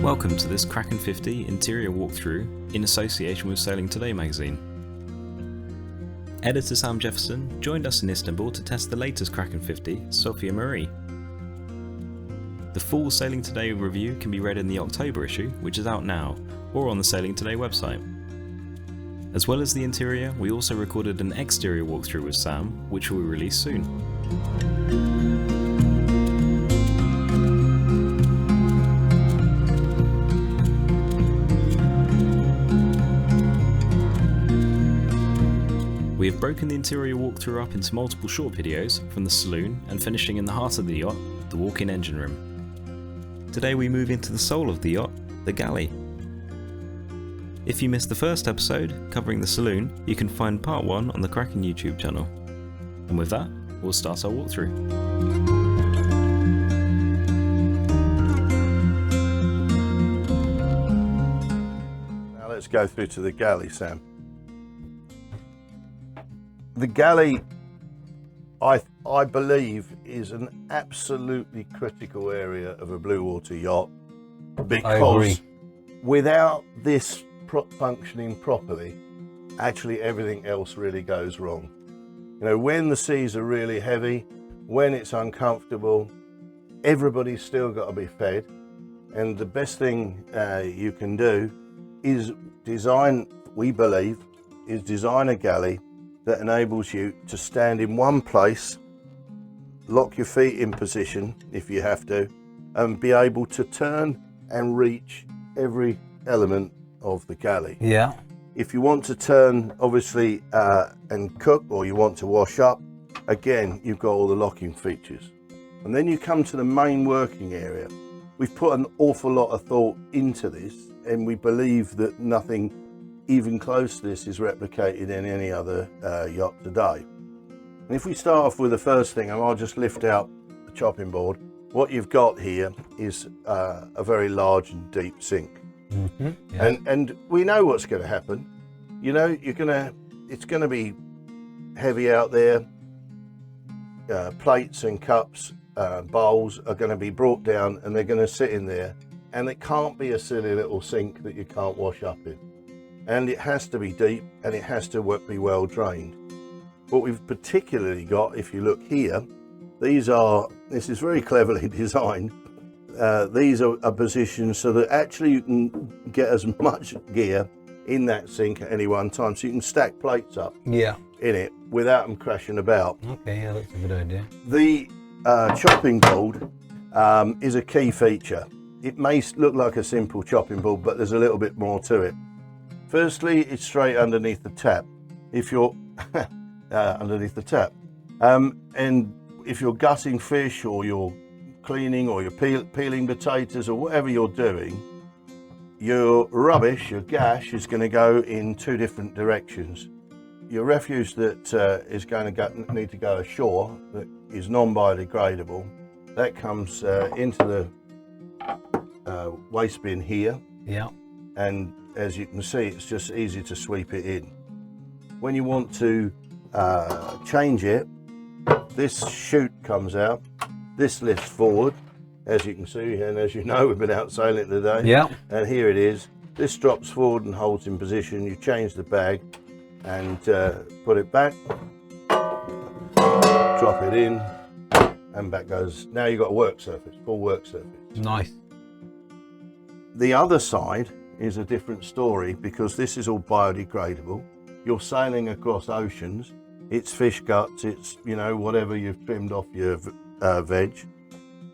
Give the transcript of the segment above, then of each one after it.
Welcome to this Kraken 50 interior walkthrough in association with Sailing Today magazine. Editor Sam Jefferson joined us in Istanbul to test the latest Kraken 50, Sophia Marie. The full Sailing Today review can be read in the October issue, which is out now, or on the Sailing Today website. As well as the interior, we also recorded an exterior walkthrough with Sam, which will be released soon. We have broken the interior walkthrough up into multiple short videos, from the saloon and finishing in the heart of the yacht, the walk-in engine room. Today we move into the soul of the yacht, the Galley. If you missed the first episode, covering the saloon, you can find part 1 on the Kraken YouTube channel. And with that, we'll start our walkthrough. Now let's go through to the Galley, Sam. The Galley, I believe, is an absolutely critical area of a blue water yacht, because without this functioning properly, actually everything else really goes wrong. You know, when the seas are really heavy, when it's uncomfortable, everybody's still got to be fed, and the best thing you can do is design a galley that enables you to stand in one place, lock your feet in position if you have to, and be able to turn and reach every element of the galley. Yeah. If you want to turn, obviously, and cook, or you want to wash up, again, you've got all the locking features. And then you come to the main working area. We've put an awful lot of thought into this, and we believe that nothing even close to this is replicated in any other yacht today. And if we start off with the first thing, and I'll just lift out the chopping board, what you've got here is a very large and deep sink. Mm-hmm. Yeah. And we know what's going to happen. You know, it's going to be heavy out there. Plates and cups, bowls are going to be brought down, and they're going to sit in there. And it can't be a silly little sink that you can't wash up in. And it has to be deep, and it has to be well drained. What we've particularly got, if you look here, this is very cleverly designed. These are positioned so that actually you can get as much gear in that sink at any one time, so you can stack plates up in it without them crashing about. Okay, yeah, that's a good idea. The chopping board is a key feature. It may look like a simple chopping board, but there's a little bit more to it. Firstly, it's straight underneath the tap. If you're underneath the tap, and if you're gutting fish, or you're cleaning, or you're peeling potatoes, or whatever you're doing, your rubbish, your gash, is going to go in two different directions. Your refuse that is going to need to go ashore, that is non-biodegradable, that comes into the waste bin here. Yeah. And as you can see, it's just easy to sweep it in. When you want to change it, this chute comes out, this lifts forward, as you can see, and as you know, we've been out sailing today. Yeah. And here it is. This drops forward and holds in position. You change the bag and put it back, drop it in, and back goes. Now you've got a work surface, full work surface. Nice. The other side is a different story, because this is all biodegradable. You're sailing across oceans. It's fish guts, it's, you know, whatever you've trimmed off your veg.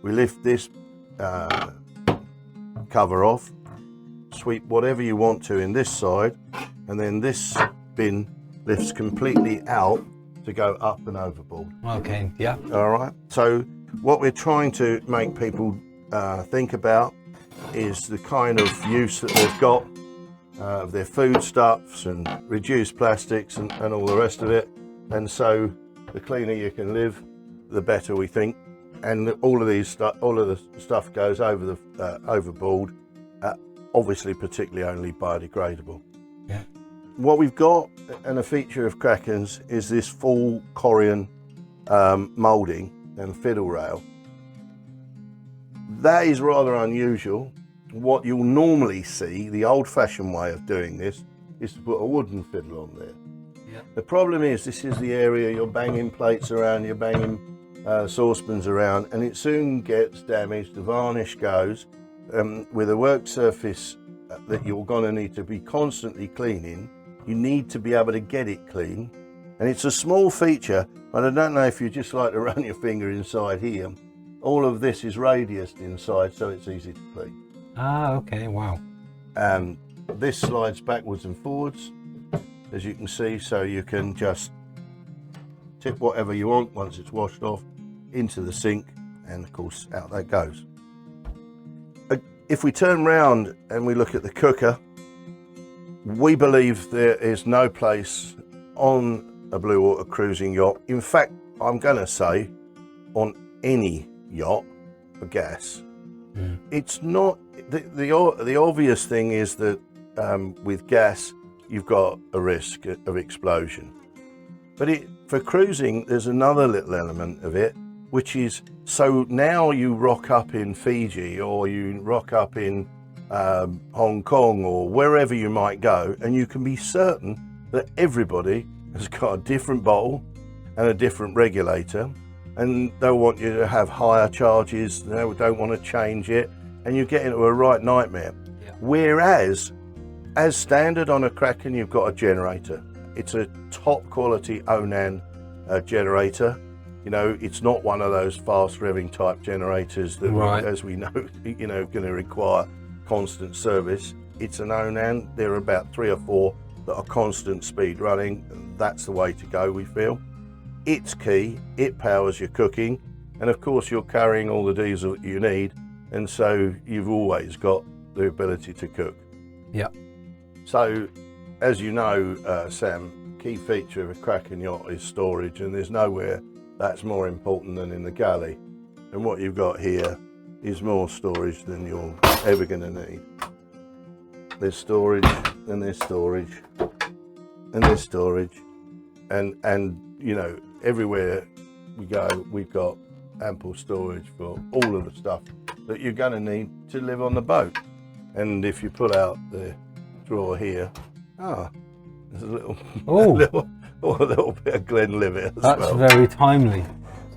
We lift this cover off, sweep whatever you want to in this side, and then this bin lifts completely out to go up and overboard. Okay, yeah. All right, so what we're trying to make people think about is the kind of use that they've got of their foodstuffs, and reduced plastics, and all the rest of it. And so the cleaner you can live, the better, we think. And all of the stuff goes over the overboard, obviously particularly only biodegradable. Yeah. What we've got, and a feature of Kraken's, is this full Corian moulding and fiddle rail. That is rather unusual what you'll normally see, the old-fashioned way of doing this, is to put a wooden fiddle on there. The problem is this is the area you're banging plates around, you're banging saucepans around, and it soon gets damaged, the varnish goes. With a work surface that you're going to need to be constantly cleaning, you need to be able to get it clean. And it's a small feature, but I don't know if you just like to run your finger inside here. All of this is radiused inside, so it's easy to clean. Ah, okay, wow. This slides backwards and forwards, as you can see, so you can just tip whatever you want once it's washed off into the sink, and of course out that goes. If we turn round and we look at the cooker, we believe there is no place on a blue water cruising yacht, in fact I'm going to say on any yacht, for gas. It's not, the obvious thing is that with gas you've got a risk of explosion, but for cruising there's another little element of it, which is, so now you rock up in Fiji or you rock up in Hong Kong or wherever you might go, and you can be certain that everybody has got a different bowl and a different regulator, and they'll want you to have higher charges, they don't want to change it, and you get into a right nightmare. Whereas, as standard on a Kraken, you've got a generator. It's a top quality Onan generator. You know, it's not one of those fast revving type generators that, as we know, you know, going to require constant service. It's an Onan. There are about 3 or 4 that are constant speed running, and that's the way to go, we feel. It's key, it powers your cooking, and of course you're carrying all the diesel that you need, and so you've always got the ability to cook. So, as you know, Sam, key feature of a Kraken yacht is storage, and there's nowhere that's more important than in the galley. And what you've got here is more storage than you're ever going to need. There's storage, and there's storage, and there's storage, and you know, everywhere we go, we've got ample storage for all of the stuff that you're going to need to live on the boat. And if you pull out the drawer here, there's a little, a little bit of Glenlivet as well. That's very timely.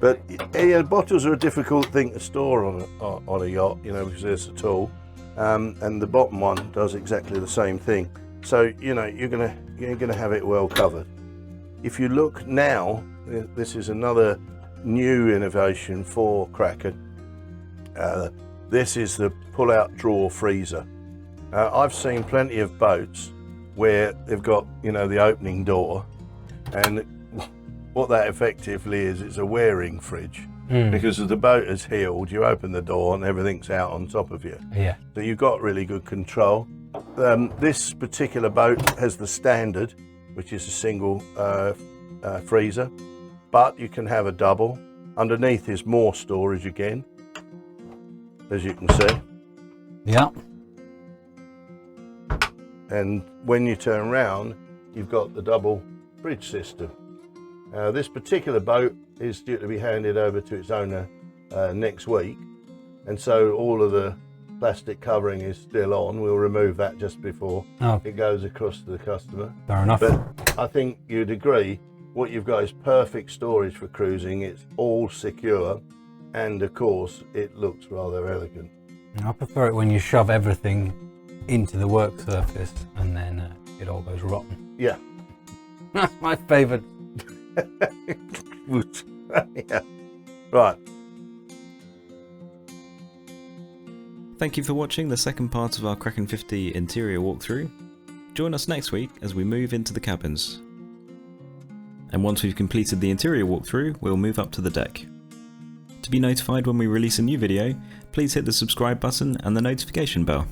But yeah, bottles are a difficult thing to store on a yacht, you know, because there's a tool, and the bottom one does exactly the same thing. So you know, you're gonna have it well covered. If you look now, this is another new innovation for Kraken. This is the pull-out drawer freezer. I've seen plenty of boats where they've got, you know, the opening door, and what that effectively is, it's a wearing fridge. Because as the boat is heeled, you open the door and everything's out on top of you. So you've got really good control. This particular boat has the standard, which is a single freezer, but you can have a double. Underneath is more storage again, as you can see. And when you turn around, you've got the double fridge system. This particular boat is due to be handed over to its owner next week, and so all of the plastic covering is still on. We'll remove that just before it goes across to the customer. Fair enough. But I think you'd agree, what you've got is perfect storage for cruising. It's all secure, and of course it looks rather elegant. I prefer it when you shove everything into the work surface and then it all goes rotten. Yeah. That's my favourite. Yeah. Right. Thank you for watching the second part of our Kraken 50 interior walkthrough. Join us next week as we move into the cabins. And once we've completed the interior walkthrough, we'll move up to the deck. To be notified when we release a new video, please hit the subscribe button and the notification bell.